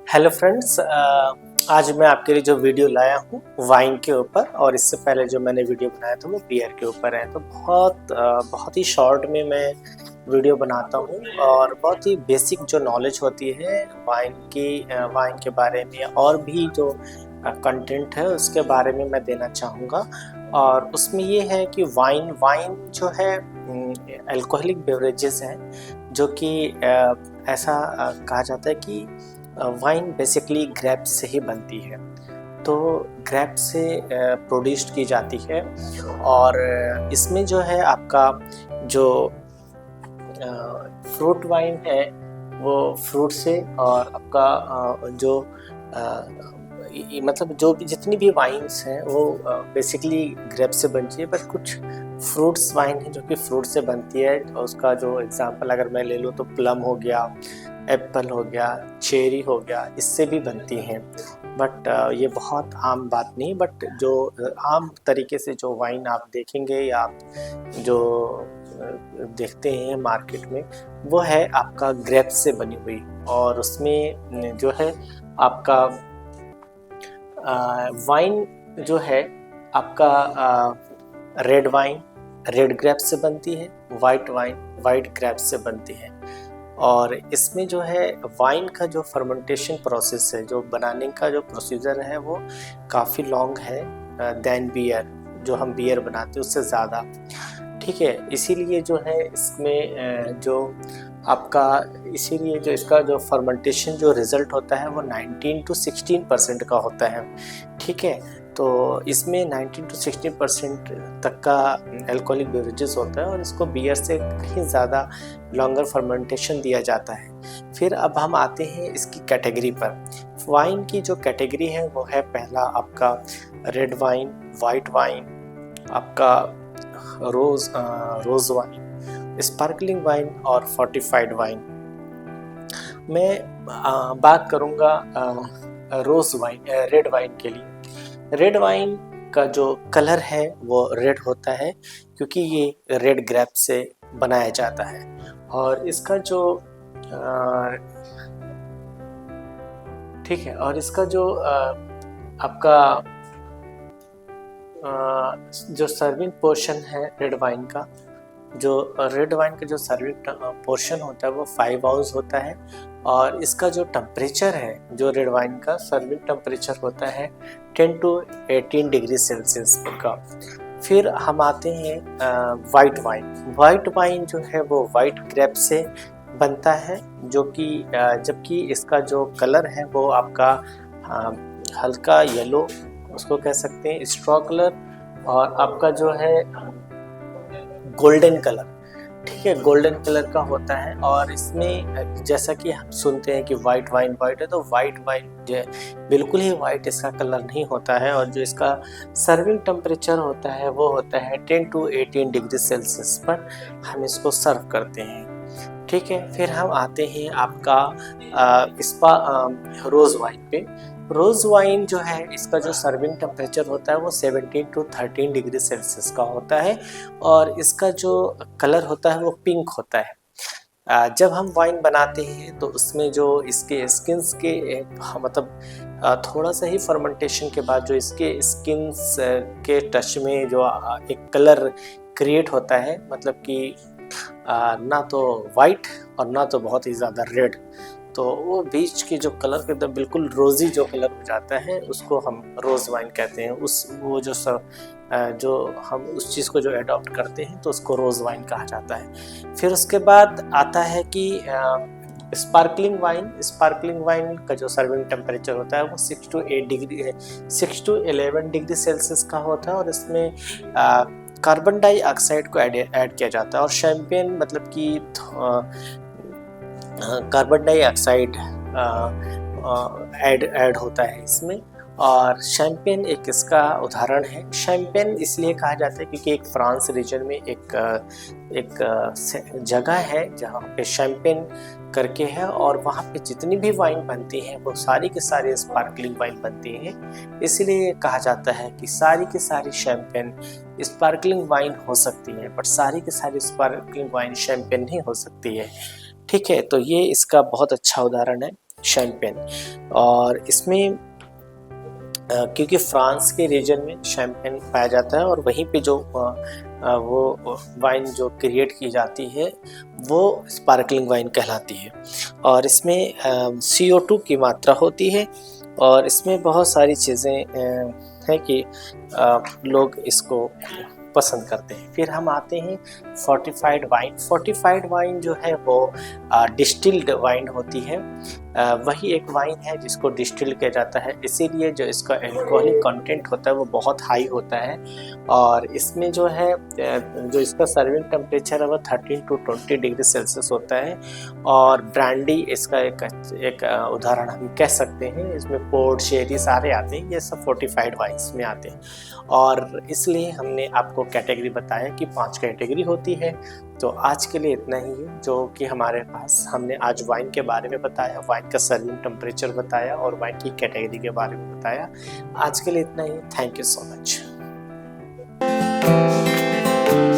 Hello friends, आज मैं आपके लिए जो वीडियो लाया हूँ वाइन के ऊपर, और इससे पहले जो मैंने वीडियो बनाया था वो बियर के ऊपर है। तो बहुत ही शॉर्ट में मैं वीडियो बनाता हूँ और बहुत ही बेसिक जो नॉलेज होती है वाइन के बारे में और भी जो कंटेंट है उसके बारे में मैं देना चाहूँगा। और उसमें ये है कि वाइन वाइन जो है अल्कोहलिक बेवरेजेस हैं, जो कि ऐसा कहा जाता है कि वाइन बेसिकली ग्रेप्स से ही बनती है। तो ग्रेप से प्रोड्यूस्ड की जाती है और इसमें जो है आपका जो फ्रूट वाइन है वो फ्रूट से, और आपका जो मतलब जो भी जितनी भी वाइन्स हैं वो बेसिकली ग्रेप से बनती है। बट कुछ फ्रूट्स वाइन है जो कि फ्रूट से बनती है। उसका जो एग्जांपल अगर मैं ले लूँ तो प्लम हो गया, एप्पल हो गया, चेरी हो गया, इससे भी बनती हैं। बट ये बहुत आम बात नहीं। बट जो आम तरीके से जो वाइन आप देखेंगे या आप जो देखते हैं मार्केट में, वो है आपका ग्रेप से बनी हुई। और उसमें जो है आपका वाइन जो है आपका रेड वाइन रेड ग्रेप से बनती है, वाइट वाइन वाइट ग्रेप से बनती है। और इसमें जो है वाइन का जो फर्मेंटेशन प्रोसेस है, जो बनाने का जो प्रोसीजर है, वो काफ़ी लॉन्ग है दैन बियर। जो हम बियर बनाते हैं उससे ज़्यादा, ठीक है। इसीलिए जो है इसमें जो आपका इसीलिए जो इसका जो फर्मेंटेशन जो रिज़ल्ट होता है वो 19 to 16% का होता है, ठीक है। तो इसमें 19 to 16% तक का अल्कोहलिक बेवरेजेस होता है और इसको बियर से कहीं ज़्यादा लॉन्गर फर्मेंटेशन दिया जाता है। फिर अब हम आते हैं इसकी कैटेगरी पर। वाइन की जो कैटेगरी है वो है, पहला आपका रेड वाइन, वाइट वाइन, आपका रोज़ वाइन, स्पार्कलिंग वाइन और फोर्टिफाइड वाइन। मैं बात करूँगा रोज़ वाइन रेड वाइन के लिए। रेड वाइन का जो कलर है वो रेड होता है क्योंकि ये रेड ग्रेप से बनाया जाता है। और इसका जो ठीक है, और इसका जो आपका जो सर्विंग पोर्शन है रेड वाइन का, जो सर्विंग पोर्शन होता है वो 5 आउंस होता है। और इसका जो टेम्परेचर है, जो रेड वाइन का सर्विंग टेम्परेचर होता है 10 to 18 डिग्री सेल्सियस का। फिर हम आते हैं वाइट वाइन। वाइट वाइन जो है वो वाइट ग्रेप से बनता है, जो कि जबकि इसका जो कलर है वो आपका हल्का येलो, उसको कह सकते हैं स्ट्रॉ कलर, और आपका जो है गोल्डन कलर, ठीक है, गोल्डन कलर का होता है। और इसमें जैसा कि हम सुनते हैं कि वाइट वाइन वाइट है, तो वाइट वाइन जो है बिल्कुल ही वाइट इसका कलर नहीं होता है। और जो इसका सर्विंग टेम्परेचर होता है वो होता है 10 to 18 डिग्री सेल्सियस पर हम इसको सर्व करते हैं, ठीक है। फिर हम आते हैं आपका रोज़ वाइन पे। रोज़ वाइन जो है इसका जो सर्विंग टेम्परेचर होता है वो 17 to 13 डिग्री सेल्सियस का होता है। और इसका जो कलर होता है वो पिंक होता है। जब हम वाइन बनाते हैं तो उसमें जो इसके स्किन्स के मतलब थोड़ा सा ही फर्मेंटेशन के बाद जो इसके स्किन्स के टच में जो एक कलर क्रिएट होता है, मतलब कि ना तो वाइट और ना तो बहुत ही ज़्यादा रेड, तो वो बीच के जो कलर के एकदम बिल्कुल रोज़ी जो कलर हो जाता है उसको हम रोज़ वाइन कहते हैं। जो हम उस चीज़ को जो एडॉप्ट करते हैं तो उसको रोज़ वाइन कहा जाता है। फिर उसके बाद आता है कि स्पार्कलिंग वाइन का जो सर्विंग टेम्परेचर होता है वो 6 to 11 डिग्री सेल्सियस का होता है। और इसमें कार्बन डाइऑक्साइड को ऐड किया जाता है। और शैम्पेन, मतलब कि कार्बन डाइऑक्साइड ऐड होता है इसमें। और शैम्पेन एक इसका उदाहरण है। शैम्पेन इसलिए कहा जाता है क्योंकि एक फ्रांस रीजन में एक जगह है जहाँ पे शैम्पेन करके है, और वहाँ पे जितनी भी वाइन बनती हैं वो सारी की सारी स्पार्कलिंग वाइन बनती हैं। इसलिए कहा जाता है कि सारी की सारी शैम्पेन स्पार्कलिंग वाइन हो सकती है, बट सारी की सारी स्पार्कलिंग वाइन शैम्पेन नहीं हो सकती है, ठीक है। तो ये इसका बहुत अच्छा उदाहरण है शैम्पेन। और इसमें क्योंकि फ्रांस के रीजन में शैम्पेन पाया जाता है और वहीं पे जो वो वाइन जो क्रिएट की जाती है वो स्पार्कलिंग वाइन कहलाती है। और इसमें CO2 की मात्रा होती है और इसमें बहुत सारी चीज़ें हैं कि लोग इसको पसंद करते हैं। फिर हम आते हैं फोर्टिफाइड वाइन। फोर्टिफाइड वाइन जो है वो डिस्टिल्ड वाइन होती है। वही एक वाइन है जिसको डिस्टिल किया जाता है, इसीलिए जो इसका एल्कोहलिक कंटेंट होता है वो बहुत हाई होता है। और इसमें जो है जो इसका सर्विंग टेम्परेचर है वो 13 to 20 डिग्री सेल्सियस होता है। और ब्रांडी इसका एक उदाहरण हम कह सकते हैं। इसमें पोर्ट, शेरी सारे आते हैं, ये सब फोर्टिफाइड वाइन्स में आते हैं। और इसलिए हमने आपको कैटेगरी बताया कि 5 कैटेगरी होती है। तो आज के लिए इतना ही है जो कि हमारे पास। हमने आज वाइन के बारे में बताया, वाइन का सर्विंग टेम्परेचर बताया और वाइन की कैटेगरी के बारे में बताया। आज के लिए इतना ही। Thank you so much.